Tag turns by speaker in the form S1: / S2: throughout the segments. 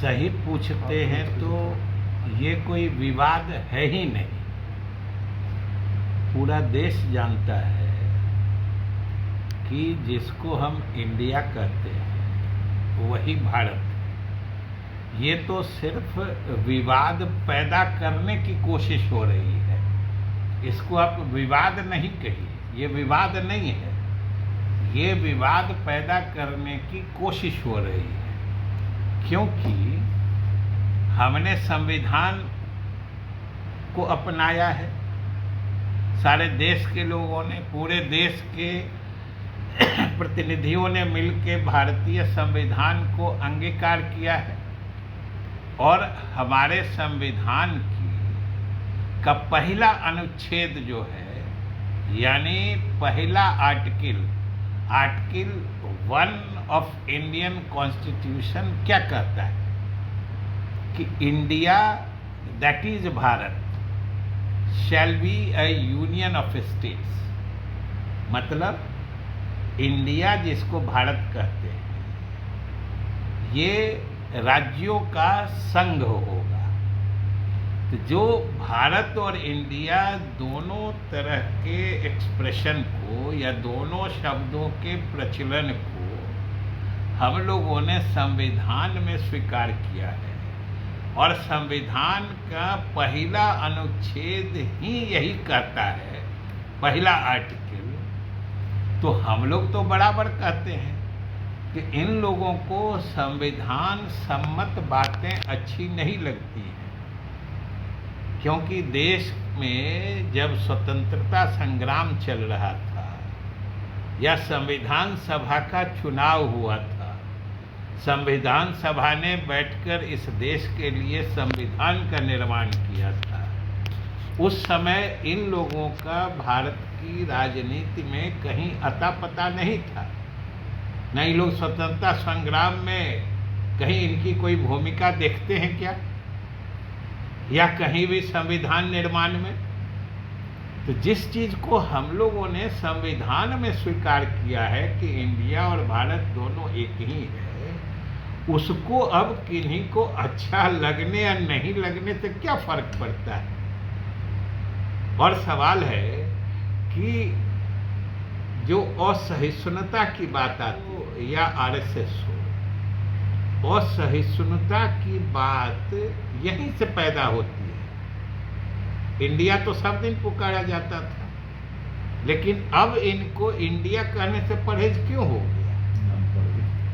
S1: सही पूछते हैं तो ये कोई विवाद है ही नहीं। पूरा देश जानता है कि जिसको हम इंडिया कहते हैं वही भारत है। ये तो सिर्फ विवाद पैदा करने की कोशिश हो रही है। इसको आप विवाद नहीं कहिए, ये विवाद नहीं है, ये विवाद पैदा करने की कोशिश हो रही है। क्योंकि हमने संविधान को अपनाया है, सारे देश के लोगों ने, पूरे देश के प्रतिनिधियों ने मिलकर भारतीय संविधान को अंगीकार किया है। और हमारे संविधान का पहला अनुच्छेद जो है, यानी पहला आर्टिकल 1 ऑफ इंडियन कॉन्स्टिट्यूशन क्या कहता है कि India, that is Bharat, shall be a union of states. मतलब इंडिया जिसको भारत कहते हैं, ये राज्यों का संघ होगा। तो जो भारत और इंडिया दोनों तरह के एक्सप्रेशन को या दोनों शब्दों के प्रचलन को हम लोगों ने संविधान में स्वीकार किया है। और संविधान का पहला अनुच्छेद ही यही कहता है, पहला आर्टिकल। तो हम लोग तो बराबर कहते हैं कि इन लोगों को संविधान सम्मत बातें अच्छी नहीं लगती हैं। क्योंकि देश में जब स्वतंत्रता संग्राम चल रहा था या संविधान सभा का चुनाव हुआ था, संविधान सभा ने बैठकर इस देश के लिए संविधान का निर्माण किया था, उस समय इन लोगों का भारत की राजनीति में कहीं अता पता नहीं था। नहीं लोग स्वतंत्रता संग्राम में कहीं इनकी कोई भूमिका देखते हैं क्या, या कहीं भी संविधान निर्माण में। तो जिस चीज को हम लोगों ने संविधान में स्वीकार किया है कि इंडिया और भारत दोनों एक ही है, उसको अब किन्हीं को अच्छा लगने या नहीं लगने से क्या फर्क पड़ता है। और सवाल है कि जो असहिष्णुता की बात आती हो या आरएसएस हो, असहिष्णुता की बात यहीं से पैदा होती है। इंडिया तो सब दिन पुकारा जाता था, लेकिन अब इनको इंडिया कहने से परहेज क्यों हो गया?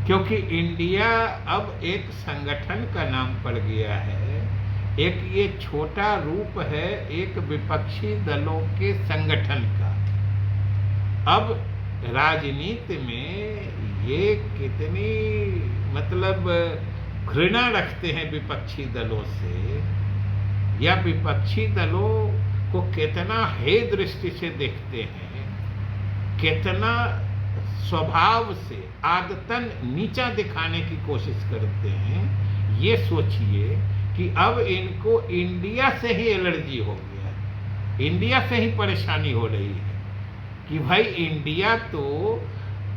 S1: क्योंकि इंडिया अब एक संगठन का नाम पड़ गया है, एक ये छोटा रूप है एक विपक्षी दलों के संगठन का। अब राजनीति में ये कितनी मतलब घृणा रखते हैं विपक्षी दलों से, या विपक्षी दलों को कितना हे दृष्टि से देखते हैं, कितना स्वभाव से आदतन नीचा दिखाने की कोशिश करते हैं। ये सोचिए कि अब इनको इंडिया से ही एलर्जी हो गया है, इंडिया से ही परेशानी हो रही है कि भाई इंडिया तो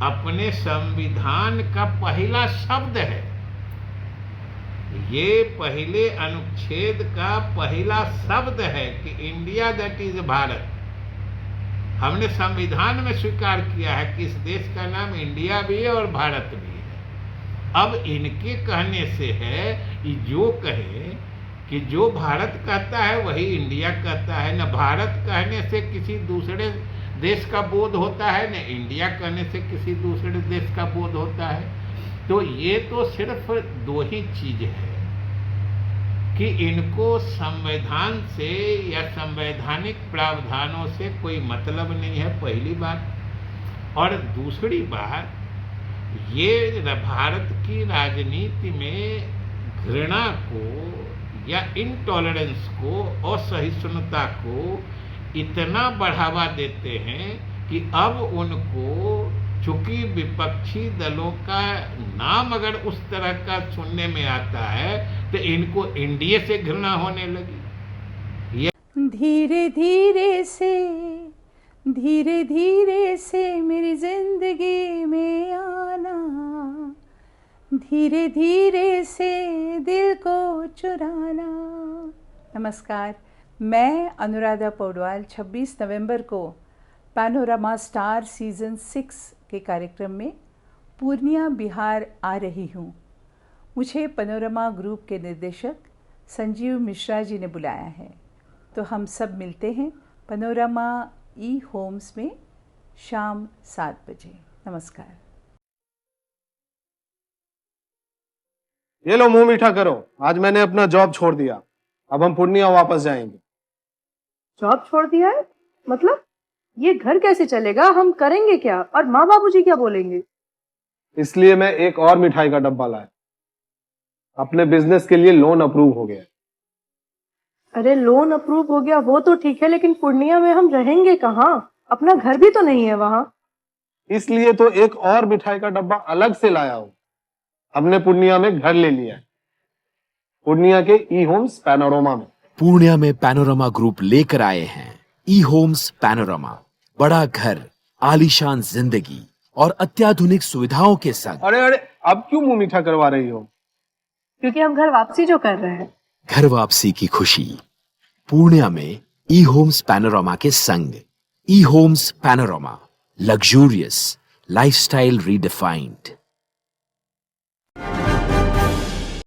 S1: अपने संविधान का पहला शब्द है, ये पहले अनुच्छेद का पहला शब्द है कि इंडिया दैट इज भारत। हमने संविधान में स्वीकार किया है कि इस देश का नाम इंडिया भी है और भारत भी है। अब इनके कहने से है कि जो कहे कि जो भारत कहता है वही इंडिया कहता है, न भारत कहने से किसी दूसरे देश का बोध होता है, न इंडिया कहने से किसी दूसरे देश का बोध होता है। तो ये तो सिर्फ दो ही चीज है कि इनको संविधान से या संवैधानिक प्रावधानों से कोई मतलब नहीं है, पहली बात। और दूसरी बात, ये भारत की राजनीति में घृणा को या इनटॉलरेंस को, असहिष्णुता को इतना बढ़ावा देते हैं कि अब उनको, चूंकि विपक्षी दलों का नाम अगर उस तरह का सुनने में आता है तो इनको इंडिया से घृणा होने लगी।
S2: धीरे धीरे से मेरी जिंदगी में आना, धीरे धीरे से दिल को चुराना। नमस्कार, मैं अनुराधा पौडवाल 26 नवंबर को पैनोरामा स्टार सीज़न 6 के कार्यक्रम में पूर्णिया बिहार आ रही हूँ। मुझे पैनोरामा ग्रुप के निर्देशक संजीव मिश्रा जी ने बुलाया है, तो हम सब मिलते हैं पैनोरामा ई होम्स में शाम 7 बजे। नमस्कार।
S3: ये लो मुंह मीठा करो, आज मैंने अपना जॉब छोड़ दिया। अब हम पूर्णिया वापस जाएंगे।
S4: जॉब छोड़ दिया है? मतलब ये घर कैसे चलेगा? हम करेंगे क्या? और माँ बाबूजी क्या बोलेंगे?
S3: इसलिए मैं एक और मिठाई का डब्बा लाया। अपने बिजनेस के लिए लोन अप्रूव हो गया।
S4: अरे लोन अप्रूव हो गया वो तो ठीक है, लेकिन पूर्णिया में हम रहेंगे कहाँ? अपना घर भी तो नहीं है वहाँ।
S3: इसलिए तो एक और मिठाई का डब्बा अलग से लाया हूँ। हमने पूर्णिया में घर ले लिया है, पूर्णिया के ई होम्स पैनोरामा में।
S5: पूर्णिया में पैनोरामा ग्रुप लेकर आए हैं ई होम्स पैनोरामा। बड़ा घर, आलीशान जिंदगी और अत्याधुनिक सुविधाओं के संग।
S3: अरे अरे, अब क्यों मुंह मीठा करवा रही हो?
S4: क्योंकि हम घर वापसी जो कर रहे हैं।
S5: घर वापसी की खुशी पूर्णिया में ई होम्स पैनोरामा के संग। E Homes Panorama, luxurious lifestyle redefined.